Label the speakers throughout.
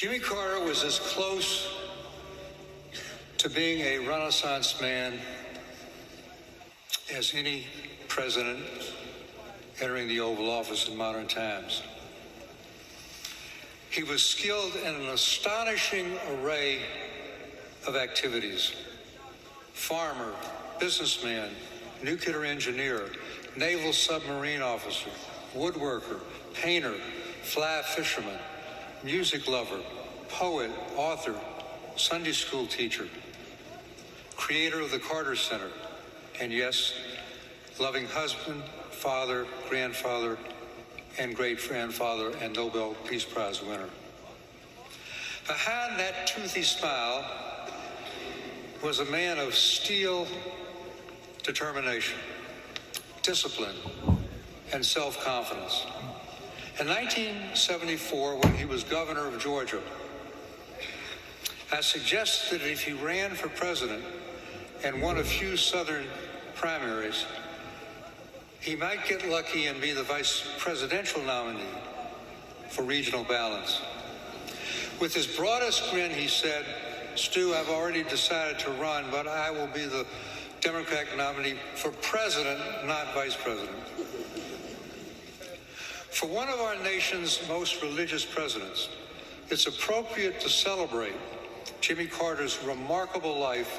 Speaker 1: Jimmy Carter was as close to being a Renaissance man as any president entering the Oval Office in modern times. He was skilled in an astonishing array of activities: farmer, businessman, nuclear engineer, naval submarine officer, woodworker, painter, fly fisherman, music lover, poet, author, Sunday school teacher, creator of the Carter Center, and yes, loving husband, father, grandfather, and great-grandfather, and Nobel Peace Prize winner. Behind that toothy smile was a man of steel determination, discipline, and self-confidence. In 1974, when he was governor of Georgia, I suggested that if he ran for president and won a few Southern primaries, he might get lucky and be the vice presidential nominee for regional balance. With his broadest grin, he said, "Stu, I've already decided to run, but I will be the Democratic nominee for president, not vice president." For one of our nation's most religious presidents, it's appropriate to celebrate Jimmy Carter's remarkable life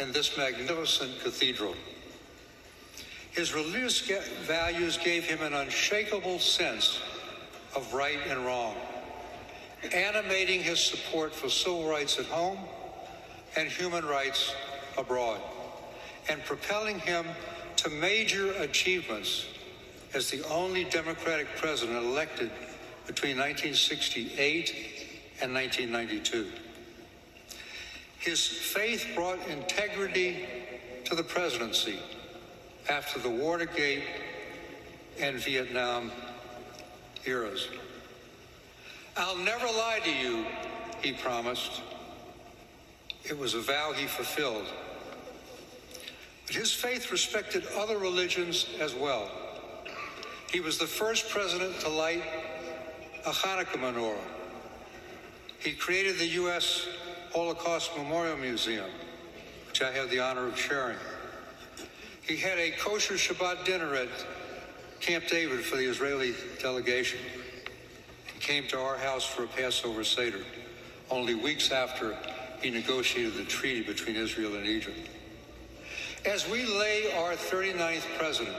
Speaker 1: in this magnificent cathedral. His religious values gave him an unshakable sense of right and wrong, animating his support for civil rights at home and human rights abroad, and propelling him to major achievements as the only Democratic president elected between 1968 and 1992. His faith brought integrity to the presidency after the Watergate and Vietnam eras. "I'll never lie to you," he promised. It was a vow he fulfilled. But his faith respected other religions as well. He was the first president to light a Hanukkah menorah. He created the U.S. Holocaust Memorial Museum, which I have the honor of chairing. He had a kosher Shabbat dinner at Camp David for the Israeli delegation and came to our house for a Passover Seder, only weeks after he negotiated the treaty between Israel and Egypt. As we lay our 39th president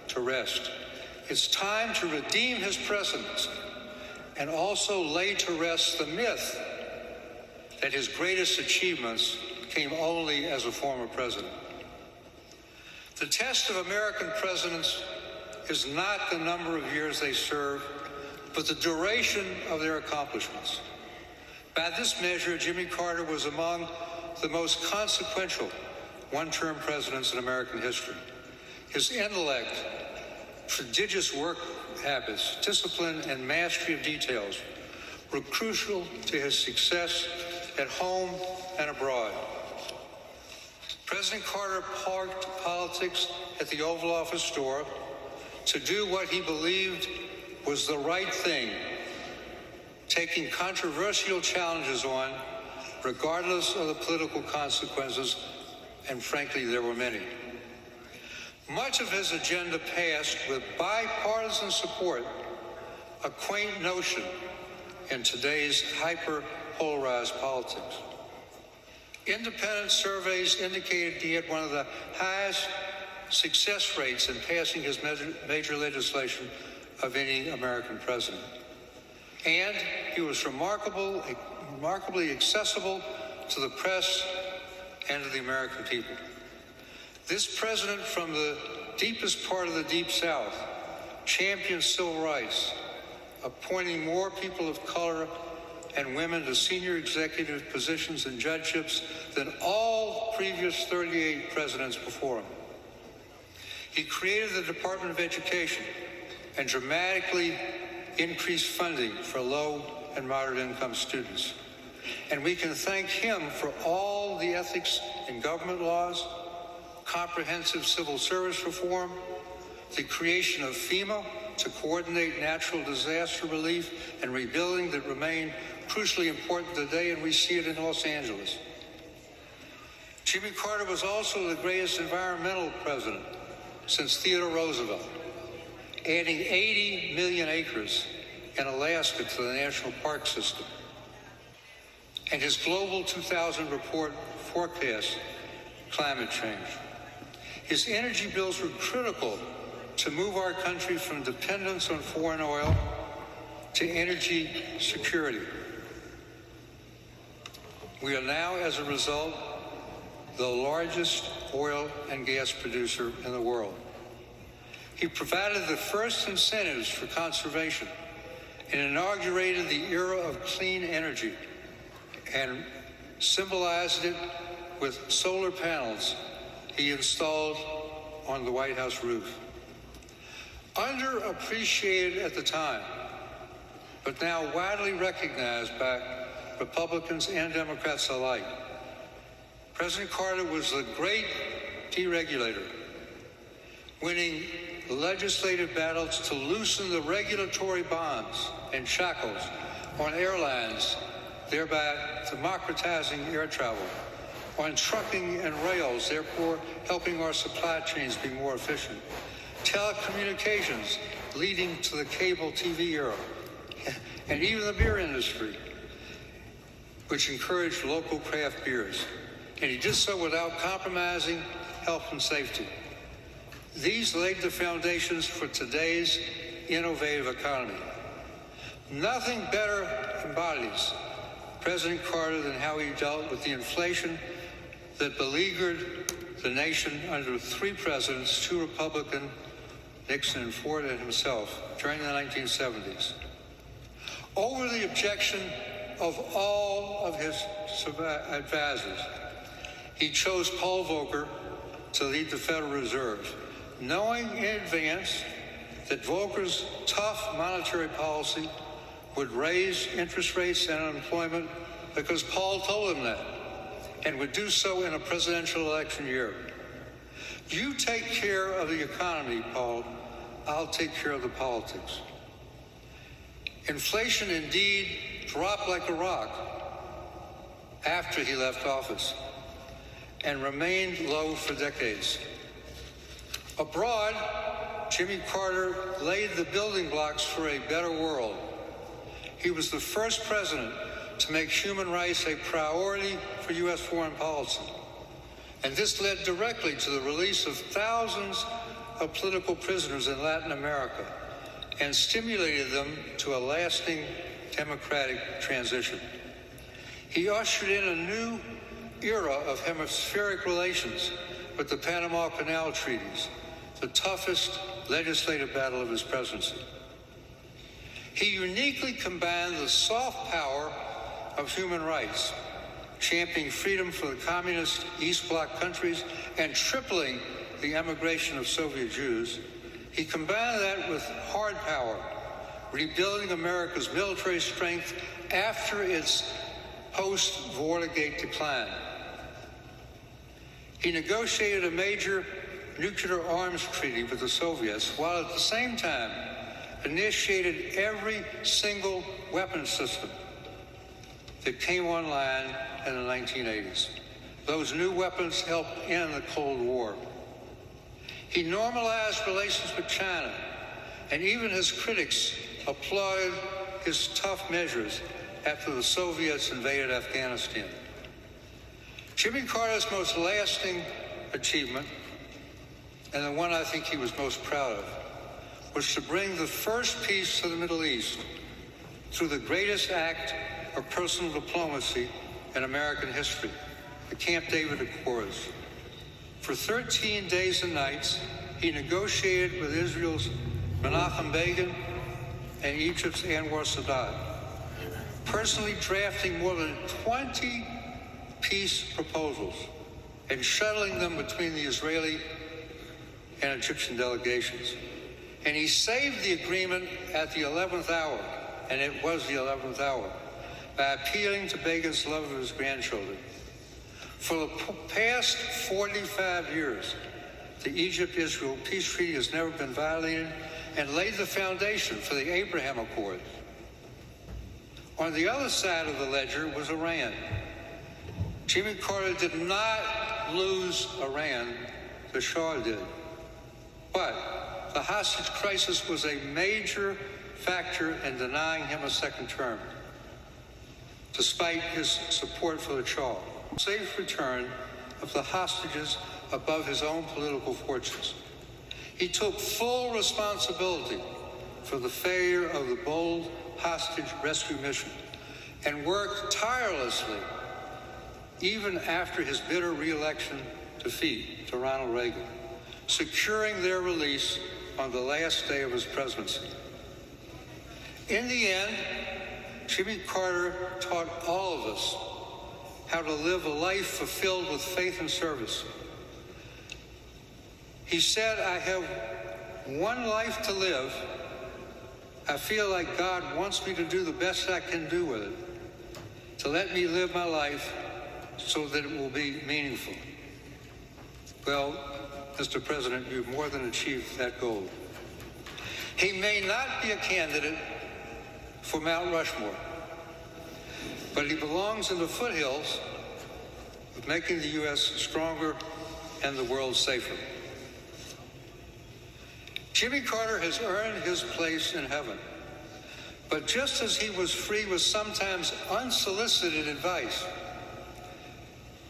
Speaker 1: to rest, it's time to redeem his presidency and also lay to rest the myth that his greatest achievements came only as a former president. The test of American presidents is not the number of years they serve, but the duration of their accomplishments. By this measure, Jimmy Carter was among the most consequential one-term presidents in American history. His intellect, prodigious work habits, discipline, and mastery of details were crucial to his success at home and abroad. President Carter parked politics at the Oval Office door to do what he believed was the right thing, taking controversial challenges on, regardless of the political consequences, and frankly, there were many. Much of his agenda passed with bipartisan support, a quaint notion in today's hyper-polarized politics. Independent surveys indicated he had one of the highest success rates in passing his major legislation of any American president. And he was remarkably accessible to the press and to the American people. This president from the deepest part of the Deep South championed civil rights, appointing more people of color and women to senior executive positions and judgeships than all previous 38 presidents before him. He created the Department of Education and dramatically increased funding for low and moderate income students. And we can thank him for all the ethics in government laws, comprehensive civil service reform, the creation of FEMA to coordinate natural disaster relief and rebuilding that remain crucially important today, and we see it in Los Angeles. Jimmy Carter was also the greatest environmental president since Theodore Roosevelt, adding 80 million acres in Alaska to the national park system. And his global 2000 report forecast climate change. His energy bills were critical to move our country from dependence on foreign oil to energy security. We are now, as a result, the largest oil and gas producer in the world. He provided the first incentives for conservation and inaugurated the era of clean energy and symbolized it with solar panels he installed on the White House roof. Underappreciated at the time, but now widely recognized by Republicans and Democrats alike, President Carter was the great deregulator, winning legislative battles to loosen the regulatory bonds and shackles on airlines, thereby democratizing air travel, on trucking and rails, therefore helping our supply chains be more efficient, telecommunications leading to the cable TV era, and even the beer industry, which encouraged local craft beers. And he did so without compromising health and safety. These laid the foundations for today's innovative economy. Nothing better embodies President Carter than how he dealt with the inflation that beleaguered the nation under three presidents, two Republican, Nixon and Ford, and himself, during the 1970s. Over the objection of all of his advisors, he chose Paul Volcker to lead the Federal Reserve, knowing in advance that Volcker's tough monetary policy would raise interest rates and unemployment because Paul told him that, and would do so in a presidential election year. You take care of the economy, Paul. I'll take care of the politics. Inflation indeed dropped like a rock after he left office and remained low for decades. Abroad, Jimmy Carter laid the building blocks for a better world. He was the first president to make human rights a priority for U.S. foreign policy. And this led directly to the release of thousands of political prisoners in Latin America and stimulated them to a lasting democratic transition. He ushered in a new era of hemispheric relations with the Panama Canal treaties, the toughest legislative battle of his presidency. He uniquely combined the soft power of human rights, championing freedom for the communist East Bloc countries and tripling the emigration of Soviet Jews. He combined that with hard power, rebuilding America's military strength after its post-Watergate decline. He negotiated a major nuclear arms treaty with the Soviets, while at the same time initiated every single weapon system that came online in the 1980s. Those new weapons helped end the Cold War. He normalized relations with China, and even his critics applauded his tough measures after the Soviets invaded Afghanistan. Jimmy Carter's most lasting achievement, and the one I think he was most proud of, was to bring the first peace to the Middle East through the greatest act of personal diplomacy in American history, the Camp David Accords. For 13 days and nights, he negotiated with Israel's Menachem Begin and Egypt's Anwar Sadat, personally drafting more than 20 peace proposals and shuttling them between the Israeli and Egyptian delegations. And he saved the agreement at the 11th hour, and it was the 11th hour, by appealing to Begin's love of his grandchildren. For the past 45 years, the Egypt-Israel peace treaty has never been violated and laid the foundation for the Abraham Accords. On the other side of the ledger was Iran. Jimmy Carter did not lose Iran, the Shah did. But the hostage crisis was a major factor in denying him a second term, despite his support for the Shah. Safe return of the hostages above his own political fortunes. He took full responsibility for the failure of the bold hostage rescue mission and worked tirelessly even after his bitter re-election defeat to Ronald Reagan, securing their release on the last day of his presidency. In the end, Jimmy Carter taught all of us how to live a life fulfilled with faith and service. He said, "I have one life to live. I feel like God wants me to do the best I can do with it, to let me live my life so that it will be meaningful." Well, Mr. President, you've more than achieved that goal. He may not be a candidate for Mount Rushmore, but he belongs in the foothills of making the U.S. stronger and the world safer. Jimmy Carter has earned his place in heaven, but just as he was free with sometimes unsolicited advice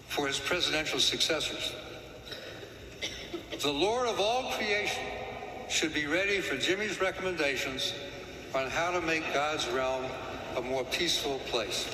Speaker 1: for his presidential successors, the Lord of all creation should be ready for Jimmy's recommendations on how to make God's realm a more peaceful place.